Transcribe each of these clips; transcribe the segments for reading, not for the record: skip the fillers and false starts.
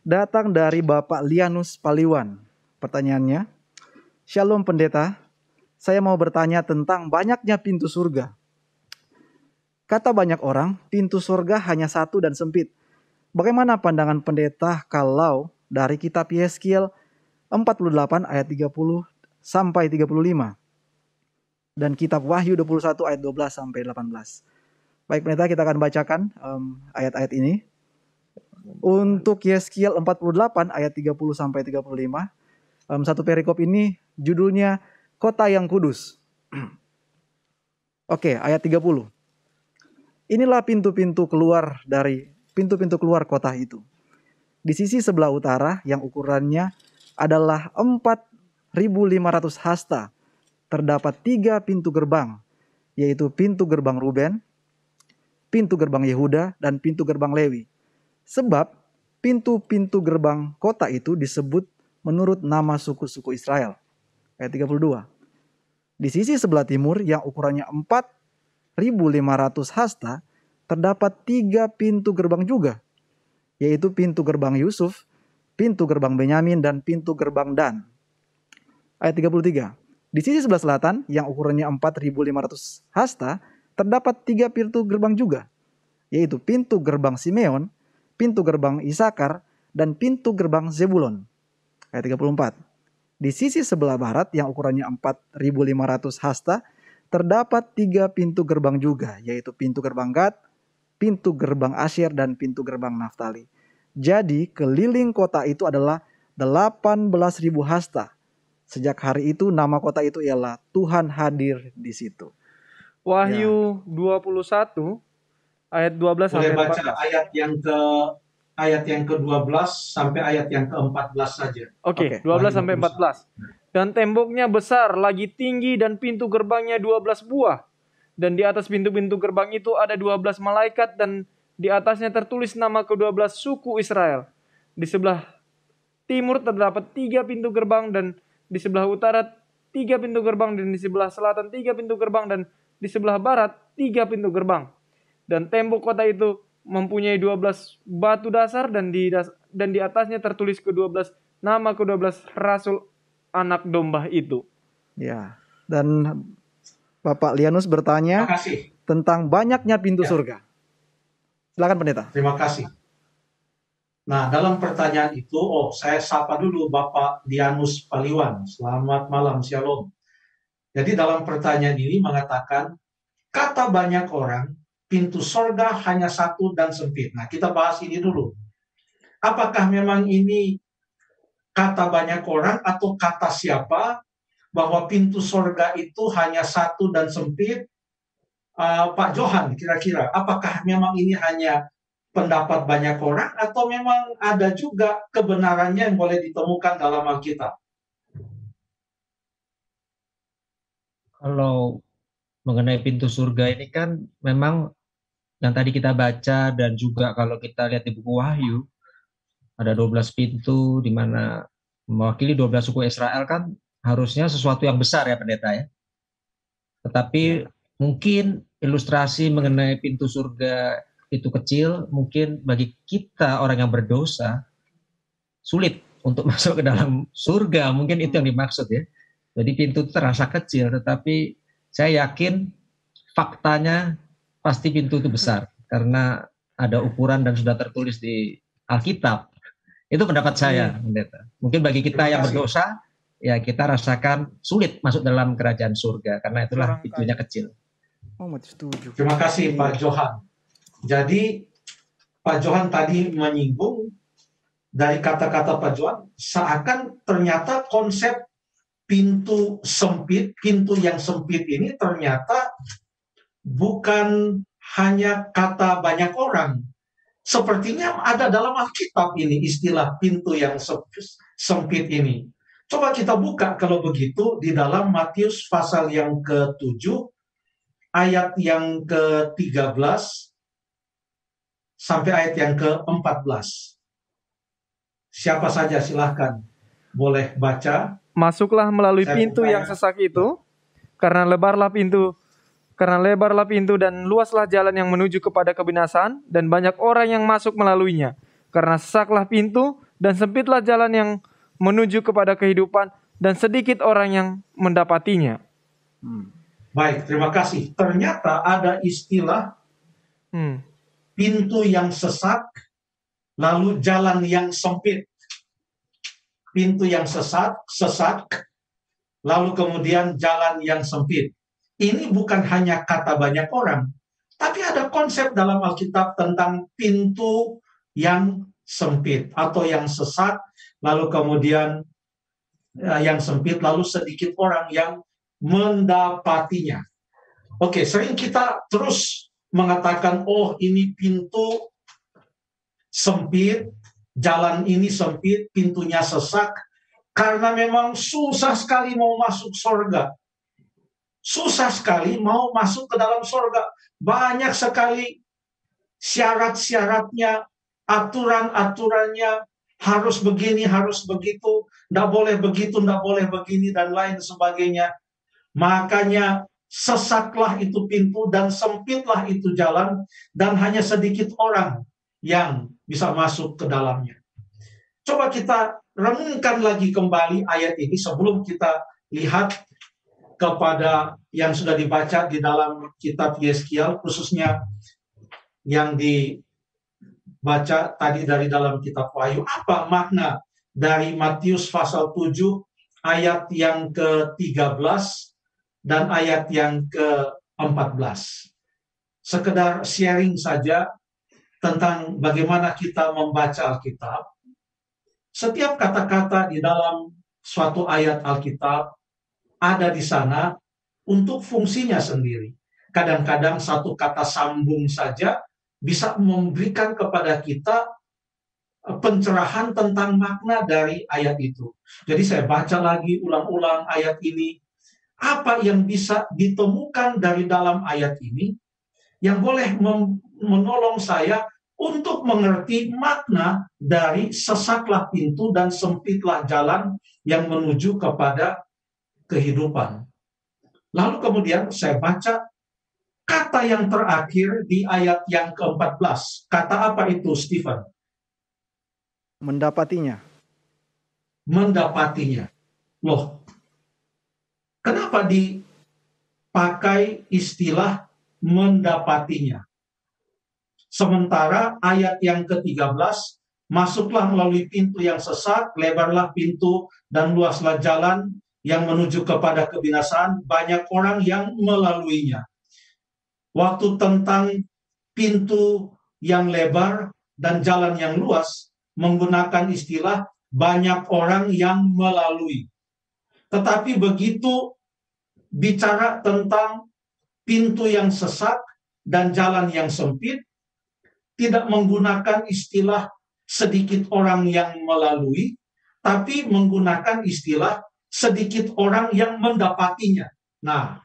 datang dari Bapak Lianus Paliwan. Pertanyaannya, Shalom Pendeta, saya mau bertanya tentang banyaknya pintu surga. Kata banyak orang, pintu surga hanya satu dan sempit. Bagaimana pandangan pendeta kalau dari kitab Yeskiel 48 ayat 30 sampai 35 dan kitab Wahyu 21 ayat 12 sampai 18. Baik pendeta, kita akan bacakan ayat-ayat ini. Untuk Yeskiel 48 ayat 30 sampai 35, satu perikop ini judulnya Kota yang Kudus. Oke, ayat 30. Inilah pintu-pintu keluar kota itu. Di sisi sebelah utara yang ukurannya adalah 4.500 hasta, terdapat 3 pintu gerbang, yaitu pintu gerbang Ruben, pintu gerbang Yehuda, dan pintu gerbang Lewi. Sebab pintu-pintu gerbang kota itu disebut menurut nama suku-suku Israel. Ayat 32. Di sisi sebelah timur yang ukurannya 4.500 hasta, terdapat 3 pintu gerbang juga, yaitu pintu gerbang Yusuf, pintu gerbang Benyamin, dan pintu gerbang Dan. Ayat 33. Di sisi sebelah selatan yang ukurannya 4.500 hasta, terdapat 3 pintu gerbang juga, yaitu pintu gerbang Simeon, pintu gerbang Isakar, dan pintu gerbang Zebulon. Ayat 34. Di sisi sebelah barat yang ukurannya 4.500 hasta, terdapat 3 pintu gerbang juga, yaitu pintu gerbang Gad, pintu gerbang Asyir, dan pintu gerbang Naftali. Jadi keliling kota itu adalah 18.000 hasta. Sejak hari itu nama kota itu ialah Tuhan hadir di situ. Wahyu 21 ayat 12 sampai 14. Boleh baca ayat yang ke-12 sampai ayat yang ke-14 saja. Oke, 12 sampai 14. Dan temboknya besar, lagi tinggi, dan pintu gerbangnya 12 buah. Dan di atas pintu-pintu gerbang itu ada 12 malaikat, dan di atasnya tertulis nama ke-12 suku Israel. Di sebelah timur terdapat 3 pintu gerbang, dan di sebelah utara 3 pintu gerbang, dan di sebelah selatan 3 pintu gerbang, dan di sebelah barat 3 pintu gerbang. Dan tembok kota itu mempunyai 12 batu dasar, dan di atasnya tertulis ke-12 nama ke-12 rasul anak domba itu. Ya, dan Bapak Lianus bertanya tentang banyaknya pintu surga. Silakan pendeta. Terima kasih. Nah, dalam pertanyaan itu, saya sapa dulu Bapak Lianus Paliwan. Selamat malam, shalom. Jadi dalam pertanyaan ini mengatakan, kata banyak orang, pintu surga hanya satu dan sempit. Nah, kita bahas ini dulu. Apakah memang ini kata banyak orang atau kata siapa bahwa pintu surga itu hanya satu dan sempit? Pak Johan, kira-kira apakah memang ini hanya pendapat banyak orang atau memang ada juga kebenarannya yang boleh ditemukan dalam Alkitab? Kalau mengenai pintu surga ini kan memang yang tadi kita baca dan juga kalau kita lihat di buku Wahyu ada 12 pintu di mana mewakili 12 suku Israel, kan harusnya sesuatu yang besar ya pendeta ya. Tetapi mungkin ilustrasi mengenai pintu surga itu kecil, mungkin bagi kita orang yang berdosa sulit untuk masuk ke dalam surga, mungkin itu yang dimaksud ya. Jadi pintu itu terasa kecil, tetapi saya yakin faktanya pasti pintu itu besar karena ada ukuran dan sudah tertulis di Alkitab. Itu pendapat saya, pendeta. Mungkin bagi kita yang berdosa, ya kita rasakan sulit masuk dalam kerajaan surga karena itulah pintunya kecil. Terima kasih Pak Johan. Jadi Pak Johan tadi menyinggung dari kata-kata Pak Johan, seakan ternyata konsep pintu sempit, pintu yang sempit ini ternyata bukan hanya kata banyak orang. Sepertinya ada dalam Alkitab ini istilah pintu yang sempit ini. Coba kita buka kalau begitu di dalam Matius pasal yang ke-7 ayat yang ke-13 sampai ayat yang ke-14. Siapa saja silahkan boleh baca. Masuklah melalui pintu yang sesak itu, karena lebarlah pintu dan luaslah jalan yang menuju kepada kebinasaan, dan banyak orang yang masuk melaluinya. Karena sesaklah pintu dan sempitlah jalan yang menuju kepada kehidupan, dan sedikit orang yang mendapatinya. Baik, terima kasih. Ternyata ada istilah pintu yang sesak, lalu jalan yang sempit. Pintu yang sesak, lalu kemudian jalan yang sempit. Ini bukan hanya kata banyak orang, tapi ada konsep dalam Alkitab tentang pintu yang sempit atau yang sesak, lalu kemudian yang sempit, lalu sedikit orang yang mendapatinya. Oke, sering kita terus mengatakan, oh ini pintu sempit, jalan ini sempit, pintunya sesak, karena memang susah sekali mau masuk surga. Susah sekali mau masuk ke dalam surga. Banyak sekali syarat-syaratnya, aturan-aturannya, harus begini, harus begitu, tidak boleh begitu, tidak boleh begini, dan lain sebagainya. Makanya sesaklah itu pintu dan sempitlah itu jalan, dan hanya sedikit orang yang bisa masuk ke dalamnya. Coba kita renungkan lagi kembali ayat ini sebelum kita lihat kepada yang sudah dibaca di dalam kitab Yeskiel, khususnya yang dibaca tadi dari dalam kitab Wahyu. Apa makna dari Matius pasal 7 ayat yang ke-13 dan ayat yang ke-14? Sekedar sharing saja tentang bagaimana kita membaca Alkitab. Setiap kata-kata di dalam suatu ayat Alkitab ada di sana untuk fungsinya sendiri. Kadang-kadang satu kata sambung saja bisa memberikan kepada kita pencerahan tentang makna dari ayat itu. Jadi saya baca lagi ulang-ulang ayat ini. Apa yang bisa ditemukan dari dalam ayat ini yang boleh menolong saya untuk mengerti makna dari sesaklah pintu dan sempitlah jalan yang menuju kepada kehidupan. Lalu kemudian saya baca kata yang terakhir di ayat yang ke-14. Kata apa itu, Stephen? Mendapatinya. Mendapatinya. Loh, kenapa dipakai istilah mendapatinya? Sementara ayat yang ke-13, masuklah melalui pintu yang sesak, lebarlah pintu dan luaslah jalan yang menuju kepada kebinasaan, banyak orang yang melaluinya. Waktu tentang pintu yang lebar dan jalan yang luas, menggunakan istilah banyak orang yang melalui. Tetapi begitu bicara tentang pintu yang sesak dan jalan yang sempit, tidak menggunakan istilah sedikit orang yang melalui, tapi menggunakan istilah sedikit orang yang mendapatinya. Nah,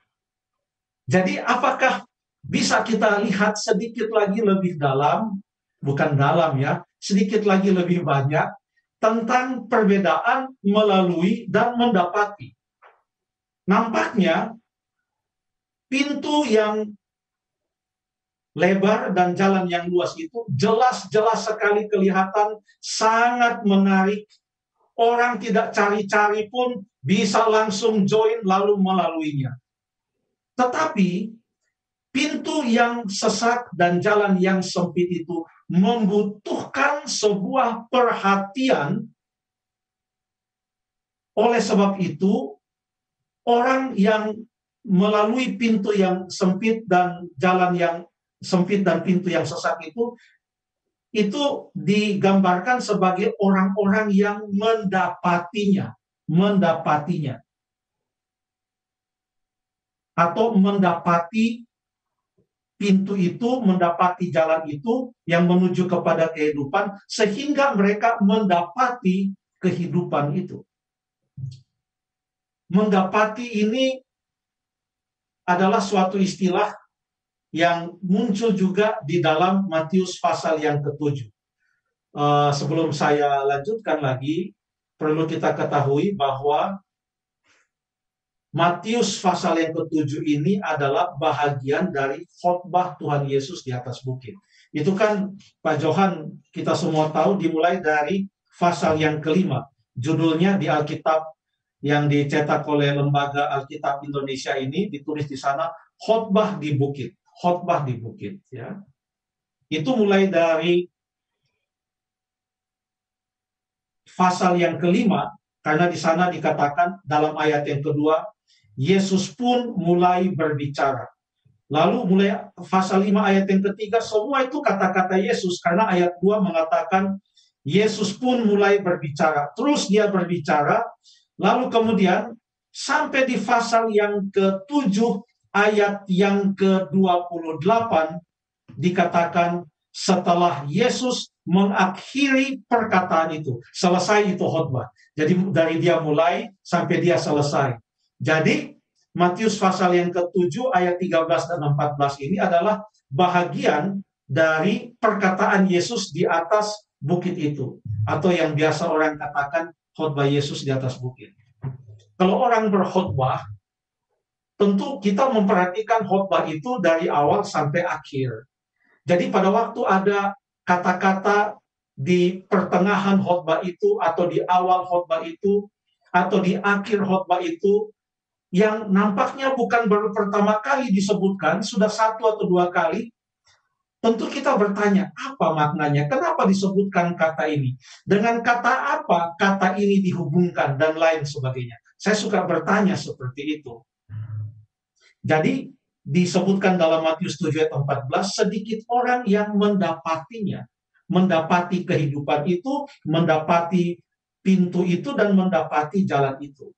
jadi apakah bisa kita lihat sedikit lagi lebih dalam, bukan dalam ya, sedikit lagi lebih banyak, tentang perbedaan melalui dan mendapati. Nampaknya pintu yang lebar dan jalan yang luas itu jelas-jelas sekali kelihatan, sangat menarik. Orang tidak cari-cari pun bisa langsung join lalu melaluinya. Tetapi pintu yang sesak dan jalan yang sempit itu membutuhkan sebuah perhatian. Oleh sebab itu, orang yang melalui pintu yang sempit dan jalan yang sempit dan pintu yang sesak itu digambarkan sebagai orang-orang yang mendapatinya. Atau mendapati pintu itu, mendapati jalan itu yang menuju kepada kehidupan, sehingga mereka mendapati kehidupan itu. Mendapati ini adalah suatu istilah yang muncul juga di dalam Matius pasal yang ke-7. Sebelum saya lanjutkan lagi, perlu kita ketahui bahwa Matius pasal yang ke-7 ini adalah bahagian dari khotbah Tuhan Yesus di atas bukit. Itu kan Pak Johan, kita semua tahu, dimulai dari pasal yang kelima. Judulnya di Alkitab yang dicetak oleh Lembaga Alkitab Indonesia ini ditulis di sana, khotbah di bukit. Khotbah di bukit, ya. Itu mulai dari pasal yang kelima, karena di sana dikatakan dalam ayat yang kedua, Yesus pun mulai berbicara. Lalu mulai pasal 5 ayat yang ketiga, semua itu kata-kata Yesus, karena ayat 2 mengatakan Yesus pun mulai berbicara. Terus dia berbicara, lalu kemudian sampai di pasal yang ke-7 ayat yang ke-28 dikatakan setelah Yesus mengakhiri perkataan itu, selesai itu khotbah. Jadi dari dia mulai sampai dia selesai. Jadi Matius pasal yang ke-7 ayat 13 dan 14 ini adalah bahagian dari perkataan Yesus di atas bukit itu, atau yang biasa orang katakan khotbah Yesus di atas bukit. Kalau orang berkhotbah, tentu kita memperhatikan khotbah itu dari awal sampai akhir. Jadi pada waktu ada kata-kata di pertengahan khotbah itu, atau di awal khotbah itu, atau di akhir khotbah itu, yang nampaknya bukan baru pertama kali disebutkan, sudah 1 atau 2 kali, tentu kita bertanya, apa maknanya? Kenapa disebutkan kata ini? Dengan kata apa kata ini dihubungkan, dan lain sebagainya. Saya suka bertanya seperti itu. Jadi, disebutkan dalam Matius 7 ayat 14, sedikit orang yang mendapatinya, mendapati kehidupan itu, mendapati pintu itu, dan mendapati jalan itu.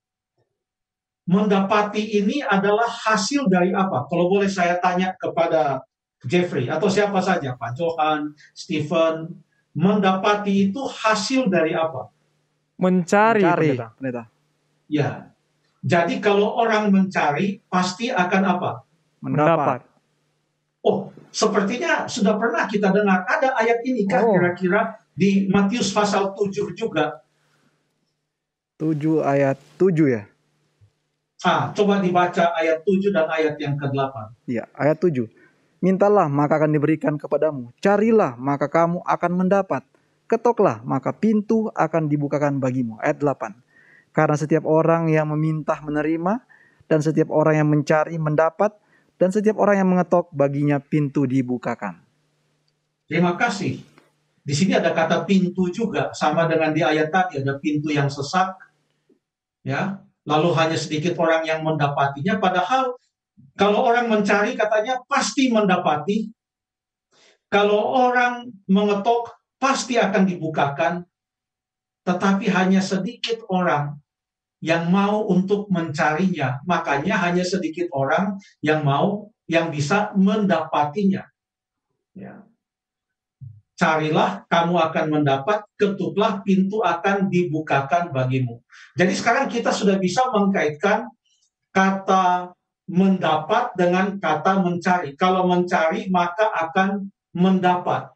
Mendapati ini adalah hasil dari apa? Kalau boleh saya tanya kepada Jeffrey, atau siapa saja, Pak Johan, Stephen, mendapati itu hasil dari apa? Mencari, Mencari, pendeta. pendeta. Ya, jadi kalau orang mencari, pasti akan apa? Mendapat. Oh, sepertinya sudah pernah kita dengar. Ada ayat ini kan kira-kira di Matius pasal 7 juga. 7 ayat 7 ya? Coba dibaca ayat 7 dan ayat yang ke-8. Iya, ayat 7. Mintalah maka akan diberikan kepadamu. Carilah maka kamu akan mendapat. Ketoklah maka pintu akan dibukakan bagimu. Ayat 8. Karena setiap orang yang meminta menerima, dan setiap orang yang mencari mendapat, dan setiap orang yang mengetok baginya pintu dibukakan. Terima kasih. Di sini ada kata pintu juga, sama dengan di ayat tadi, ada pintu yang sesak, ya. Lalu hanya sedikit orang yang mendapatinya, padahal kalau orang mencari katanya pasti mendapati. Kalau orang mengetok pasti akan dibukakan, tetapi hanya sedikit orang yang mau untuk mencarinya. Makanya hanya sedikit orang yang mau, yang bisa mendapatinya. Ya. Carilah, kamu akan mendapat, ketuklah, pintu akan dibukakan bagimu. Jadi sekarang kita sudah bisa mengkaitkan kata mendapat dengan kata mencari. Kalau mencari, maka akan mendapat.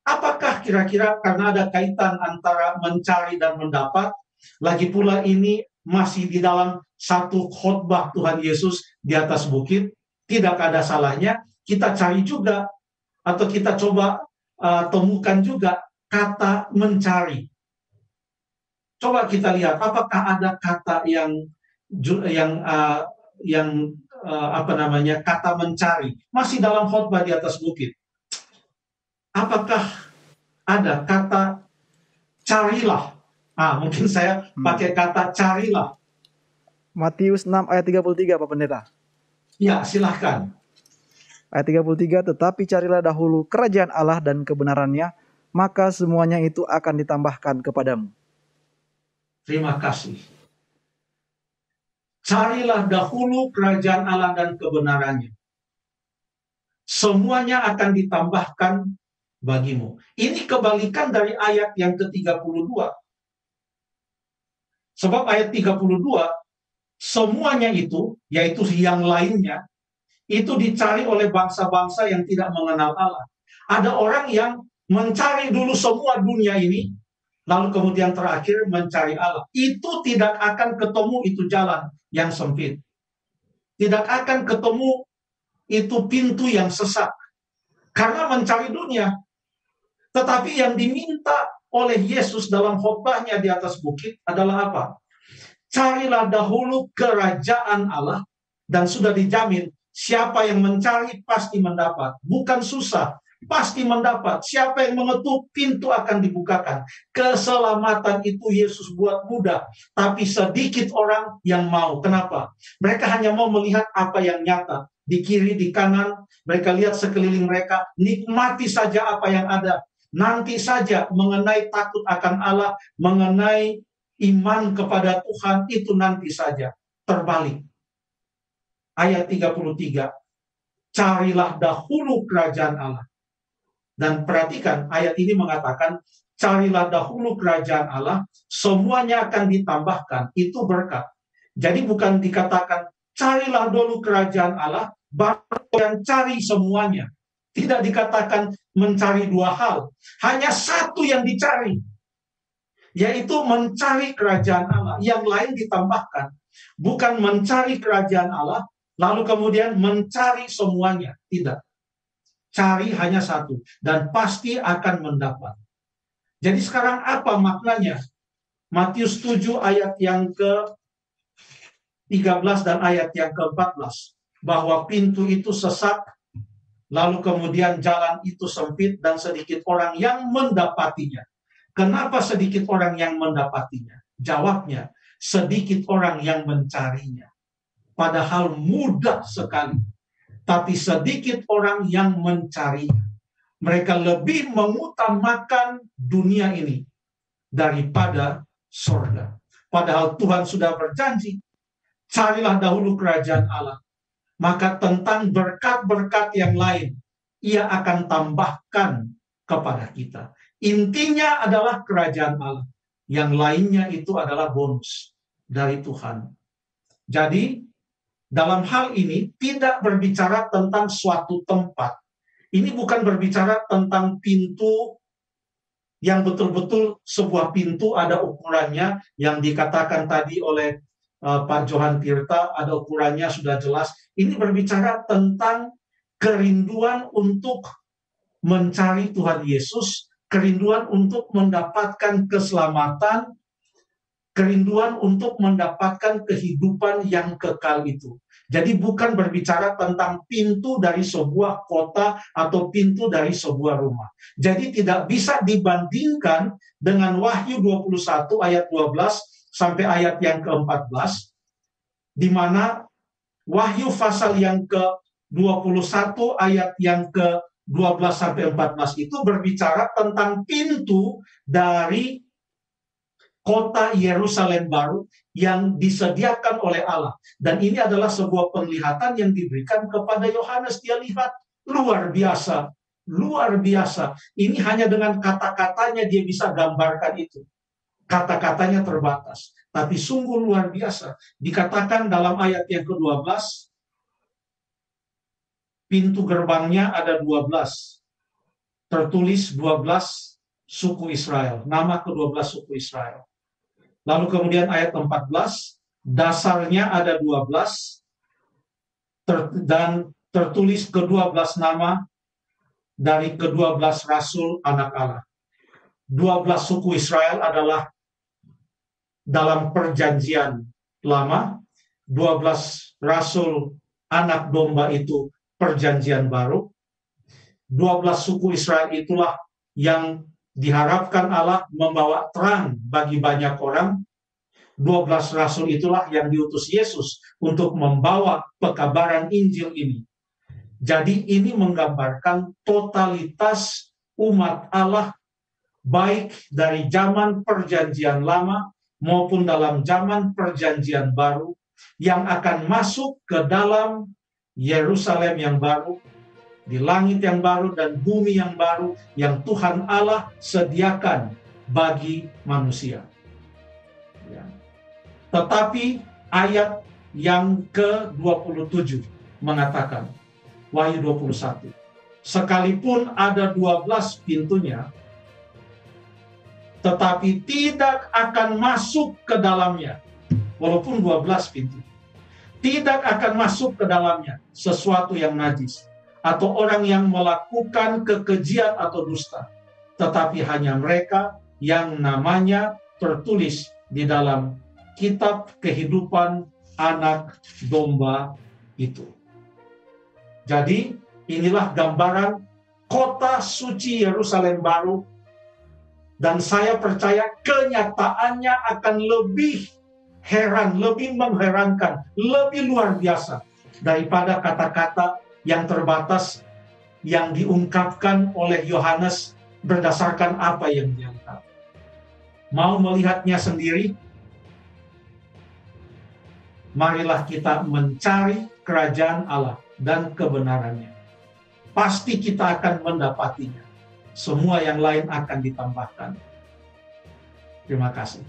Apakah kira-kira karena ada kaitan antara mencari dan mendapat? Lagi pula ini masih di dalam satu khotbah Tuhan Yesus di atas bukit. Tidak ada salahnya kita cari juga, atau kita coba temukan juga kata mencari. Coba kita lihat apakah ada kata yang kata mencari masih dalam khotbah di atas bukit. Apakah ada kata carilah? Mungkin saya pakai kata carilah. Matius 6 ayat 33 Pak Pendeta. Ya, silahkan. Ayat 33, tetapi carilah dahulu kerajaan Allah dan kebenarannya, maka semuanya itu akan ditambahkan kepadamu. Terima kasih. Carilah dahulu kerajaan Allah dan kebenarannya. Semuanya akan ditambahkan bagimu. Ini kebalikan dari ayat yang ke-32. Sebab ayat 32, semuanya itu, yaitu yang lainnya, itu dicari oleh bangsa-bangsa yang tidak mengenal Allah. Ada orang yang mencari dulu semua dunia ini, lalu kemudian terakhir mencari Allah. Itu tidak akan ketemu itu jalan yang sempit. Tidak akan ketemu itu pintu yang sesak. Karena mencari dunia. Tetapi yang diminta oleh Yesus dalam khotbahnya di atas bukit adalah apa? Carilah dahulu kerajaan Allah, dan sudah dijamin siapa yang mencari pasti mendapat. Bukan susah, pasti mendapat. Siapa yang mengetuk, pintu akan dibukakan. Keselamatan itu Yesus buat mudah, tapi sedikit orang yang mau. Kenapa? Mereka hanya mau melihat apa yang nyata. Di kiri, di kanan, mereka lihat sekeliling mereka, nikmati saja apa yang ada. Nanti saja mengenai takut akan Allah, mengenai iman kepada Tuhan, itu nanti saja. Terbalik. Ayat 33. Carilah dahulu kerajaan Allah. Dan perhatikan, ayat ini mengatakan, carilah dahulu kerajaan Allah, semuanya akan ditambahkan. Itu berkat. Jadi bukan dikatakan, carilah dulu kerajaan Allah, baru yang cari semuanya. Tidak dikatakan mencari dua hal. Hanya satu yang dicari, yaitu mencari kerajaan Allah. Yang lain ditambahkan. Bukan mencari kerajaan Allah, lalu kemudian mencari semuanya. Tidak. Cari hanya satu. Dan pasti akan mendapat. Jadi sekarang apa maknanya? Matius 7 ayat yang ke-13 dan ayat yang ke-14. Bahwa pintu itu sesat, lalu kemudian jalan itu sempit, dan sedikit orang yang mendapatinya. Kenapa sedikit orang yang mendapatinya? Jawabnya, sedikit orang yang mencarinya. Padahal mudah sekali. Tapi sedikit orang yang mencarinya. Mereka lebih mengutamakan dunia ini daripada surga. Padahal Tuhan sudah berjanji, carilah dahulu kerajaan Allah. Maka tentang berkat-berkat yang lain, Ia akan tambahkan kepada kita. Intinya adalah kerajaan Allah. Yang lainnya itu adalah bonus dari Tuhan. Jadi, dalam hal ini tidak berbicara tentang suatu tempat. Ini bukan berbicara tentang pintu yang betul-betul sebuah pintu ada ukurannya yang dikatakan tadi oleh Pak Johan Tirta, ada ukurannya sudah jelas. Ini berbicara tentang kerinduan untuk mencari Tuhan Yesus, kerinduan untuk mendapatkan keselamatan, kerinduan untuk mendapatkan kehidupan yang kekal itu. Jadi bukan berbicara tentang pintu dari sebuah kota atau pintu dari sebuah rumah. Jadi tidak bisa dibandingkan dengan Wahyu 21 ayat 12 sampai ayat yang ke-14, di mana Wahyu pasal yang ke-21 ayat yang ke-12 sampai 14 itu berbicara tentang pintu dari kota Yerusalem baru yang disediakan oleh Allah. Dan ini adalah sebuah penglihatan yang diberikan kepada Yohanes. Dia lihat luar biasa, luar biasa. Ini hanya dengan kata-katanya dia bisa gambarkan itu. Kata-katanya terbatas, tapi sungguh luar biasa. Dikatakan dalam ayat yang ke-12, pintu gerbangnya ada 12. Tertulis 12 suku Israel, nama ke-12 suku Israel. Lalu kemudian ayat 14, dasarnya ada 12, dan tertulis ke-12 nama dari ke-12 rasul anak Allah. 12 suku Israel adalah dalam perjanjian lama, 12 rasul anak domba itu perjanjian baru. 12 suku Israel itulah yang diharapkan Allah membawa terang bagi banyak orang. 12 rasul itulah yang diutus Yesus untuk membawa pekabaran Injil ini. Jadi ini menggambarkan totalitas umat Allah, baik dari zaman perjanjian lama maupun dalam zaman perjanjian baru, yang akan masuk ke dalam Yerusalem yang baru, di langit yang baru dan bumi yang baru yang Tuhan Allah sediakan bagi manusia. Ya. Tetapi ayat yang ke-27 mengatakan, Wahyu 21, sekalipun ada 12 pintunya, tetapi tidak akan masuk ke dalamnya. Walaupun 12 pintu, tidak akan masuk ke dalamnya sesuatu yang najis, atau orang yang melakukan kekejian atau dusta, tetapi hanya mereka yang namanya tertulis di dalam kitab kehidupan anak domba itu. Jadi inilah gambaran kota suci Yerusalem baru, dan saya percaya kenyataannya akan lebih heran, lebih mengherankan, lebih luar biasa daripada kata-kata yang terbatas yang diungkapkan oleh Yohanes berdasarkan apa yang dia lihat. Mau melihatnya sendiri? Marilah kita mencari kerajaan Allah dan kebenarannya. Pasti kita akan mendapatinya. Semua yang lain akan ditambahkan. Terima kasih.